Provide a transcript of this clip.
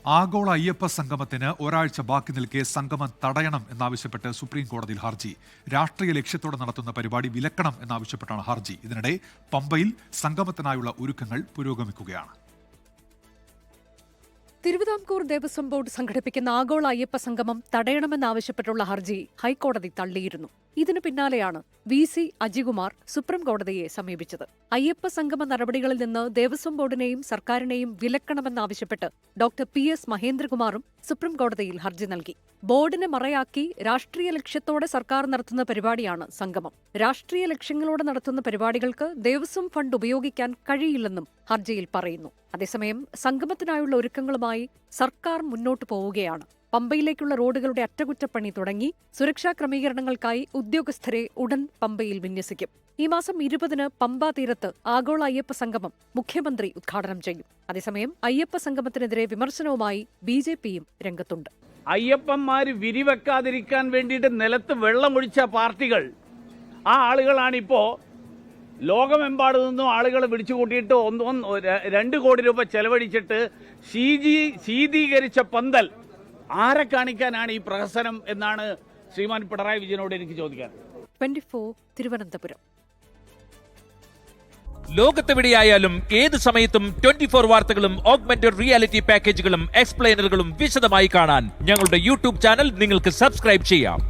ആഗോള അയ്യപ്പ സംഗമത്തിന് ഒരാഴ്ച ബാക്കി നിൽക്കെ സംഗമം തടയണം എന്നാവശ്യപ്പെട്ട് സുപ്രീം കോടതിയിൽ ഹർജി. രാഷ്ട്രീയ ലക്ഷ്യത്തോടെ നടത്തുന്ന പരിപാടി വിലക്കണം എന്നാവശ്യപ്പെട്ടാണ് ഹർജി. ഇതിനിടെ പമ്പയിൽ സംഗമത്തിനായുള്ള ഒരുക്കങ്ങൾ പുരോഗമിക്കുകയാണ്. തിരുവിതാംകൂർ ദേവസ്വം ബോർഡ് സംഘടിപ്പിക്കുന്ന ആഗോള അയ്യപ്പ സംഗമം തടയണമെന്നാവശ്യപ്പെട്ടുള്ള ഹർജി ഹൈക്കോടതി തള്ളിയിരുന്നു. ഇതിനു പിന്നാലെയാണ് VC അജികുമാർ സുപ്രീം കോടതിയെ സമീപിച്ചത്. അയ്യപ്പ സംഗമ നടപടികളിൽ നിന്ന് ദേവസ്വം ബോർഡിനെയും സർക്കാരിനെയും വിലക്കണമെന്നാവശ്യപ്പെട്ട് PS മഹേന്ദ്രകുമാറും സുപ്രീം കോടതിയിൽ ഹർജി നൽകി. ബോർഡിനെ മറയാക്കി രാഷ്ട്രീയ ലക്ഷ്യത്തോടെ സർക്കാർ നടത്തുന്ന പരിപാടിയാണ് സംഗമം. രാഷ്ട്രീയ ലക്ഷ്യങ്ങളോടെ നടത്തുന്ന പരിപാടികൾക്ക് ദേവസ്വം ഫണ്ട് ഉപയോഗിക്കാൻ കഴിയില്ലെന്നും ഹർജിയിൽ പറയുന്നു. അതേസമയം സംഗമത്തിനായുള്ള ഒരുക്കങ്ങളുമായി സർക്കാർ മുന്നോട്ടു പോവുകയാണ്. പമ്പയിലേക്കുള്ള റോഡുകളുടെ അറ്റകുറ്റപ്പണി തുടങ്ങി. സുരക്ഷാ ക്രമീകരണങ്ങൾക്കായി ഉദ്യോഗസ്ഥരെ ഉടൻ പമ്പയിൽ വിന്യസിക്കും. ഈ മാസം 20-ന് പമ്പാ തീരത്ത് ആഗോള അയ്യപ്പ സംഗമം മുഖ്യമന്ത്രി ഉദ്ഘാടനം ചെയ്യും. അതേസമയം അയ്യപ്പ സംഗമത്തിനെതിരെ വിമർശനവുമായി BJPയും രംഗത്തുണ്ട്. അയ്യപ്പന്മാര് വിരിവെക്കാതിരിക്കാൻ വേണ്ടിയിട്ട് നിലത്ത് വെള്ളമൊഴിച്ച പാർട്ടികൾ, ആ ആളുകളാണിപ്പോ ലോകമെമ്പാടു നിന്നും ആളുകളെ വിളിച്ചു കൂട്ടിയിട്ട് 2 കോടി രൂപ ചെലവഴിച്ചിട്ട് ശീതീകരിച്ച പന്തൽ ആരെ കാണിക്കാനാണ് ഈ പ്രഹസനം എന്നാണ് ശ്രീമാൻ പിണറായി വിജയനോട് എനിക്ക് ചോദിക്കാൻ. 24 തിരുവനന്തപുരം. ലോകത്തെവിടെയായാലും ഏത് സമയത്തും 24 വാർത്തകളും ഓഗ്മെന്റഡ് റിയാലിറ്റി പാക്കേജുകളും എക്സ്പ്ലെയിനറുകളും വിശദമായി കാണാൻ ഞങ്ങളുടെ YouTube ചാനൽ നിങ്ങൾക്ക് സബ്സ്ക്രൈബ് ചെയ്യാം.